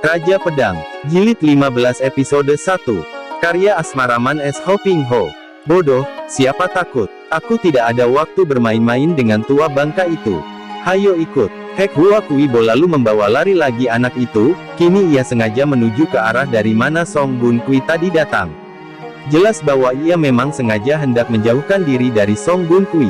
Raja Pedang, Jilid 15 episode 1. Karya Asmaraman S. Hoping Ho. Bodoh, siapa takut? Aku tidak ada waktu bermain-main dengan tua bangka itu. Hayo ikut. Hek Hua Kuibo lalu membawa lari lagi anak itu. Kini ia sengaja menuju ke arah dari mana Song Bun Kui tadi datang. Jelas bahwa ia memang sengaja hendak menjauhkan diri dari Song Bun Kui.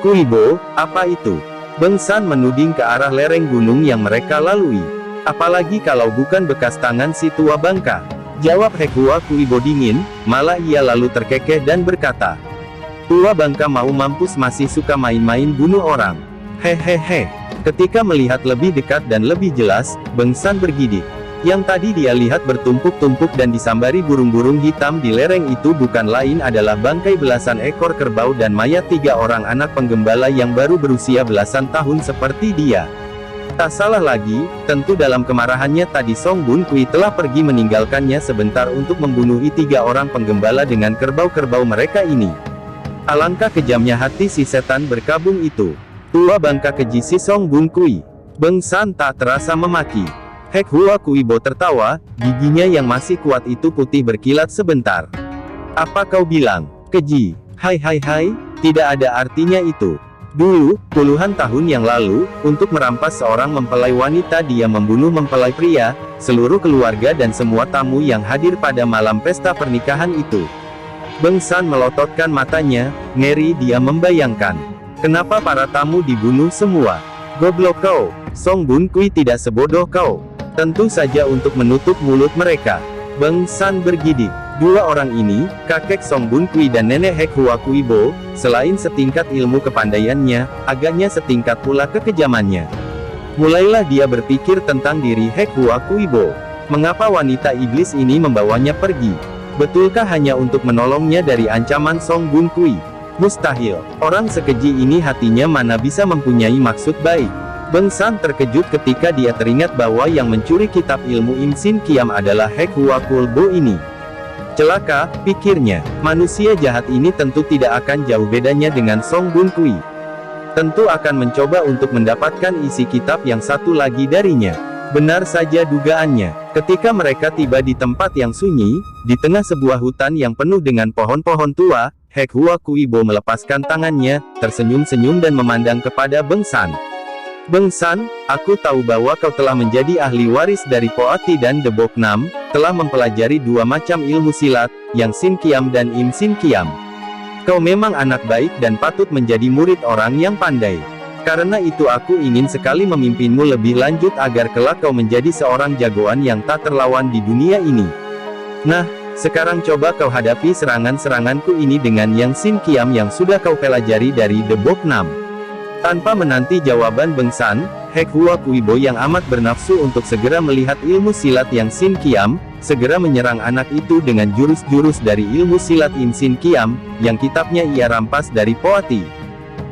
Kuibo, apa itu? Beng San menuding ke arah lereng gunung yang mereka lalui. Apalagi kalau bukan bekas tangan si tua bangka. Jawab Hek Hua Kuibo dingin, malah ia lalu terkekeh dan berkata, tua bangka mau mampus masih suka main-main bunuh orang. Hehehe. Ketika melihat lebih dekat dan lebih jelas, Beng San bergidik. Yang tadi dia lihat bertumpuk-tumpuk dan disambari burung-burung hitam di lereng itu bukan lain adalah bangkai belasan ekor kerbau dan mayat 3 orang anak penggembala yang baru berusia belasan tahun seperti dia. Tak salah lagi, tentu dalam kemarahannya tadi Song Bun Kui telah pergi meninggalkannya sebentar untuk membunuhi 3 orang penggembala dengan kerbau-kerbau mereka ini. Alangkah kejamnya hati si setan berkabung itu. Tua bangka keji si Song Bun Kui. Beng San tak terasa memaki. Hek Hua Kuibo tertawa, giginya yang masih kuat itu putih berkilat sebentar. Apa kau bilang? Keji? Hai, tidak ada artinya itu. Dulu, puluhan tahun yang lalu, untuk merampas seorang mempelai wanita dia membunuh mempelai pria, seluruh keluarga dan semua tamu yang hadir pada malam pesta pernikahan itu. Beng San melototkan matanya, ngeri dia membayangkan. Kenapa para tamu dibunuh semua? Goblok kau, Song Bun Kui tidak sebodoh kau. Tentu saja untuk menutup mulut mereka. Beng San bergidik. 2 orang ini, kakek Song Bun Kui dan nenek Hek Hua Kuibo, selain setingkat ilmu kepandaiannya, agaknya setingkat pula kekejamannya. Mulailah dia berpikir tentang diri Hek Hua Kuibo. Mengapa wanita iblis ini membawanya pergi? Betulkah hanya untuk menolongnya dari ancaman Song Bun Kui? Mustahil. Orang sekeji ini hatinya mana bisa mempunyai maksud baik. Beng San terkejut ketika dia teringat bahwa yang mencuri kitab ilmu Im Sin Kiam adalah Hek Hua Kulbo ini. Celaka, pikirnya, manusia jahat ini tentu tidak akan jauh bedanya dengan Song Bun Kui. Tentu akan mencoba untuk mendapatkan isi kitab yang satu lagi darinya. Benar saja dugaannya. Ketika mereka tiba di tempat yang sunyi, di tengah sebuah hutan yang penuh dengan pohon-pohon tua, Hek Hua Kuibo melepaskan tangannya, tersenyum-senyum dan memandang kepada Beng San. Beng San, aku tahu bahwa kau telah menjadi ahli waris dari Poati dan The Bok Nam, telah mempelajari 2 macam ilmu silat, yang Sin Kiam dan Im Sin Kiam. Kau memang anak baik dan patut menjadi murid orang yang pandai. Karena itu aku ingin sekali memimpinmu lebih lanjut agar kelak kau menjadi seorang jagoan yang tak terlawan di dunia ini. Nah, sekarang coba kau hadapi serangan-seranganku ini dengan yang Sin Kiam yang sudah kau pelajari dari The Bok Nam. Tanpa menanti jawaban Beng San, Hek Hua Kuibo yang amat bernafsu untuk segera melihat ilmu silat yang Sin Kiam, segera menyerang anak itu dengan jurus-jurus dari ilmu silat Im Sin Kiam, yang kitabnya ia rampas dari Poati.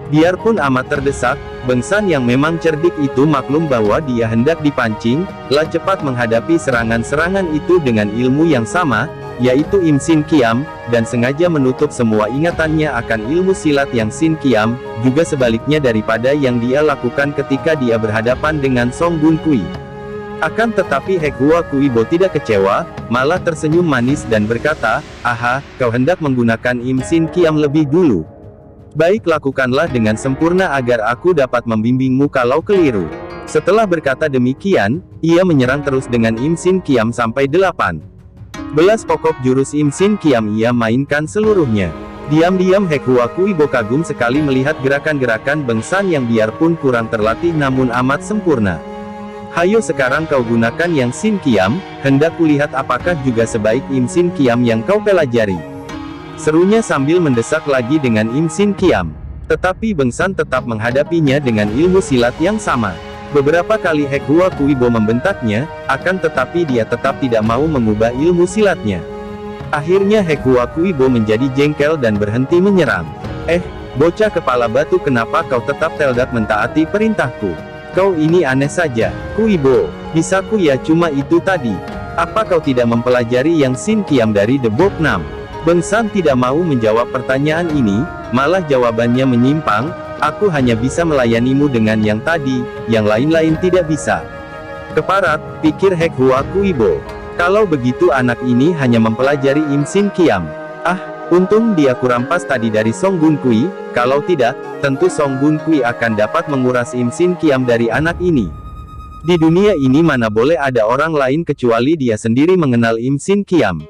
Biarpun amat terdesak, Beng San yang memang cerdik itu maklum bahwa dia hendak dipancing, lah cepat menghadapi serangan-serangan itu dengan ilmu yang sama, yaitu Im Sin Kiam, dan sengaja menutup semua ingatannya akan ilmu silat yang Sin Kiam, juga sebaliknya daripada yang dia lakukan ketika dia berhadapan dengan Song Bun Kui. Akan tetapi Hek Hua Kuibo tidak kecewa, malah tersenyum manis dan berkata, aha, kau hendak menggunakan Im Sin Kiam lebih dulu. Baik, lakukanlah dengan sempurna agar aku dapat membimbingmu kalau keliru. Setelah berkata demikian, ia menyerang terus dengan Im Sin Kiam sampai 8 belas pokok jurus Im Sin Kiam ia mainkan seluruhnya. Diam-diam Hek Hua Kuibo kagum sekali melihat gerakan-gerakan Beng San yang biarpun kurang terlatih namun amat sempurna. Hayo sekarang kau gunakan yang Sin Kiam, hendak kulihat apakah juga sebaik Im Sin Kiam yang kau pelajari. Serunya sambil mendesak lagi dengan Im Sin Kiam. Tetapi Beng San tetap menghadapinya dengan ilmu silat yang sama. Beberapa kali Hek Hua Kuibo membentaknya, akan tetapi dia tetap tidak mau mengubah ilmu silatnya. Akhirnya Hek Hua Kuibo menjadi jengkel dan berhenti menyerang. Bocah kepala batu, kenapa kau tetap teldak mentaati perintahku? Kau ini aneh saja, Kuibo. Bisaku ya cuma itu tadi. Apa kau tidak mempelajari yang Sin Kiam dari The Bok Nam? Beng San tidak mau menjawab pertanyaan ini, malah jawabannya menyimpang, aku hanya bisa melayanimu dengan yang tadi, yang lain-lain tidak bisa. Keparat, pikir Hek Hua Kuibo. Kalau begitu anak ini hanya mempelajari Im Sin Kiam. Ah, untung dia kurampas tadi dari Song Gun Kui, kalau tidak, tentu Song Gun Kui akan dapat menguras Im Sin Kiam dari anak ini. Di dunia ini mana boleh ada orang lain kecuali dia sendiri mengenal Im Sin Kiam.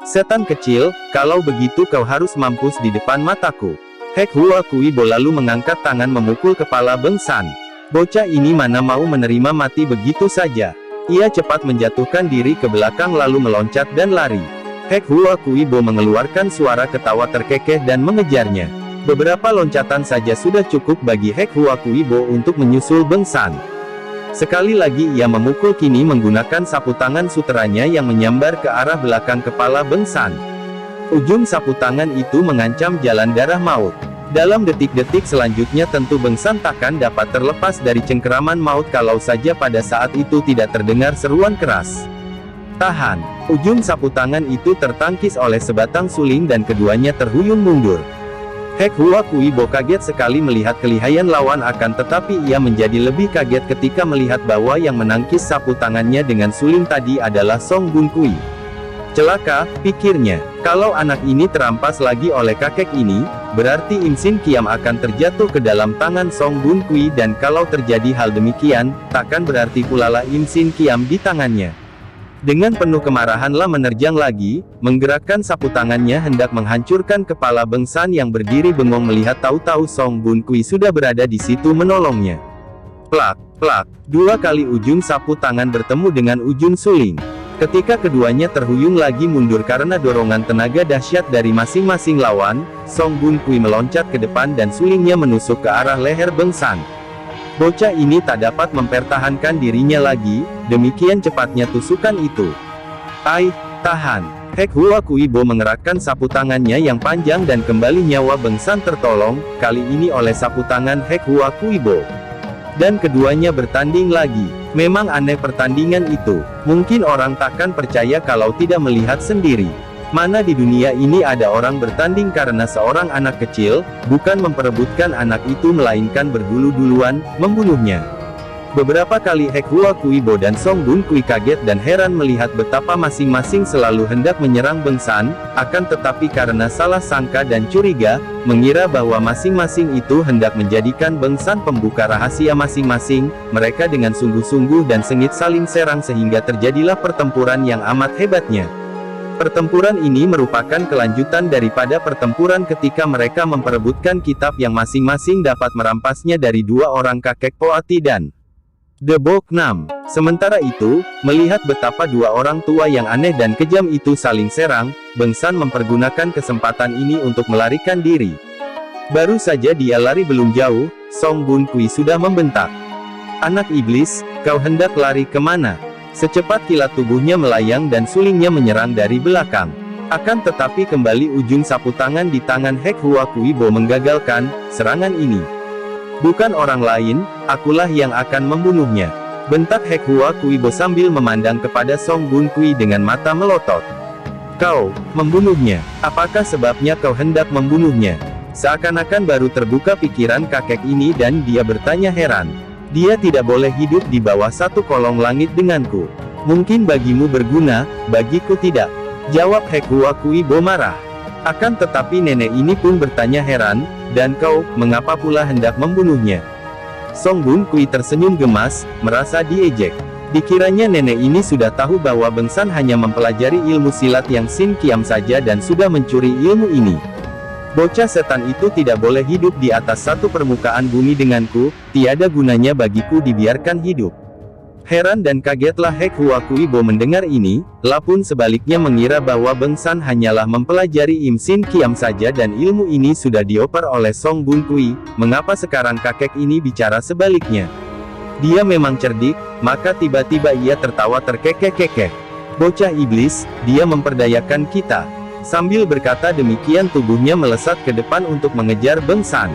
Setan kecil, kalau begitu kau harus mampus di depan mataku. Hek Hua Kuibo lalu mengangkat tangan memukul kepala Beng San. Bocah ini mana mau menerima mati begitu saja. Ia cepat menjatuhkan diri ke belakang lalu meloncat dan lari. Hek Hua Kuibo mengeluarkan suara ketawa terkekeh dan mengejarnya. Beberapa loncatan saja sudah cukup bagi Hek Hua Kuibo untuk menyusul Beng San. Sekali lagi ia memukul kini menggunakan sapu tangan suteranya yang menyambar ke arah belakang kepala Beng San. Ujung sapu tangan itu mengancam jalan darah maut. Dalam detik-detik selanjutnya tentu Beng San takkan dapat terlepas dari cengkeraman maut kalau saja pada saat itu tidak terdengar seruan keras. Tahan! Ujung sapu tangan itu tertangkis oleh sebatang suling dan keduanya terhuyung mundur. Hek Hua Kuibo kaget sekali melihat kelihayan lawan akan tetapi ia menjadi lebih kaget ketika melihat bahwa yang menangkis sapu tangannya dengan suling tadi adalah Song Gun Kui. Celaka, pikirnya, kalau anak ini terampas lagi oleh kakek ini, berarti Im Sin Kiam akan terjatuh ke dalam tangan Song Gun Kui dan kalau terjadi hal demikian, takkan berarti pula Im Sin Kiam di tangannya. Dengan penuh kemarahanlah menerjang lagi, menggerakkan sapu tangannya hendak menghancurkan kepala Beng San yang berdiri bengong melihat tahu-tahu Song Gun Kui sudah berada di situ menolongnya. Plak, plak, dua kali ujung sapu tangan bertemu dengan ujung suling. Ketika keduanya terhuyung lagi mundur karena dorongan tenaga dahsyat dari masing-masing lawan, Song Gun Kui meloncat ke depan dan sulingnya menusuk ke arah leher Beng San. Bocah ini tak dapat mempertahankan dirinya lagi, demikian cepatnya tusukan itu. Ai, tahan! Hek Hua Kuibo mengerahkan sapu tangannya yang panjang dan kembali nyawa Beng San tertolong, kali ini oleh sapu tangan Hek Hua Kuibo. Dan keduanya bertanding lagi. Memang aneh pertandingan itu. Mungkin orang takkan percaya kalau tidak melihat sendiri. Mana di dunia ini ada orang bertanding karena seorang anak kecil, bukan memperebutkan anak itu melainkan berdulu-duluan, membunuhnya. Beberapa kali Hek Hua Kuibo dan Song Gun Kui kaget dan heran melihat betapa masing-masing selalu hendak menyerang Beng San, akan tetapi karena salah sangka dan curiga, mengira bahwa masing-masing itu hendak menjadikan Beng San pembuka rahasia masing-masing, mereka dengan sungguh-sungguh dan sengit saling serang sehingga terjadilah pertempuran yang amat hebatnya. Pertempuran ini merupakan kelanjutan daripada pertempuran ketika mereka memperebutkan kitab yang masing-masing dapat merampasnya dari dua orang kakek Poati dan The Bok Nam. Sementara itu, melihat betapa dua orang tua yang aneh dan kejam itu saling serang, Beng San mempergunakan kesempatan ini untuk melarikan diri. Baru saja dia lari belum jauh, Song Gun Kui sudah membentak. Anak iblis, kau hendak lari kemana? Secepat kilat tubuhnya melayang dan sulingnya menyerang dari belakang. Akan tetapi kembali ujung sapu tangan di tangan Hek Hua Kuibo menggagalkan serangan ini. Bukan orang lain, akulah yang akan membunuhnya. Bentak Hek Hua Kuibo sambil memandang kepada Song Gun Kui dengan mata melotot. Kau, membunuhnya? Apakah sebabnya kau hendak membunuhnya? Seakan-akan baru terbuka pikiran kakek ini dan dia bertanya heran. Dia tidak boleh hidup di bawah satu kolong langit denganku. Mungkin bagimu berguna, bagiku tidak. Jawab Hek Hua Kuibo marah. Akan tetapi nenek ini pun bertanya heran, dan kau, mengapa pula hendak membunuhnya? Song Gun Kui tersenyum gemas, merasa diejek. Dikiranya nenek ini sudah tahu bahwa Beng San hanya mempelajari ilmu silat yang Sin Kiam saja dan sudah mencuri ilmu ini. Bocah setan itu tidak boleh hidup di atas satu permukaan bumi denganku, tiada gunanya bagiku dibiarkan hidup. Heran dan kagetlah Hek Hua Kuibo mendengar ini, lapun sebaliknya mengira bahwa Beng San hanyalah mempelajari Im Sin Kiam saja dan ilmu ini sudah dioper oleh Song Gun Kui, mengapa sekarang kakek ini bicara sebaliknya? Dia memang cerdik, maka tiba-tiba ia tertawa terkekeh-kekeh. Bocah iblis, dia memperdayakan kita. Sambil berkata demikian tubuhnya melesat ke depan untuk mengejar Beng San.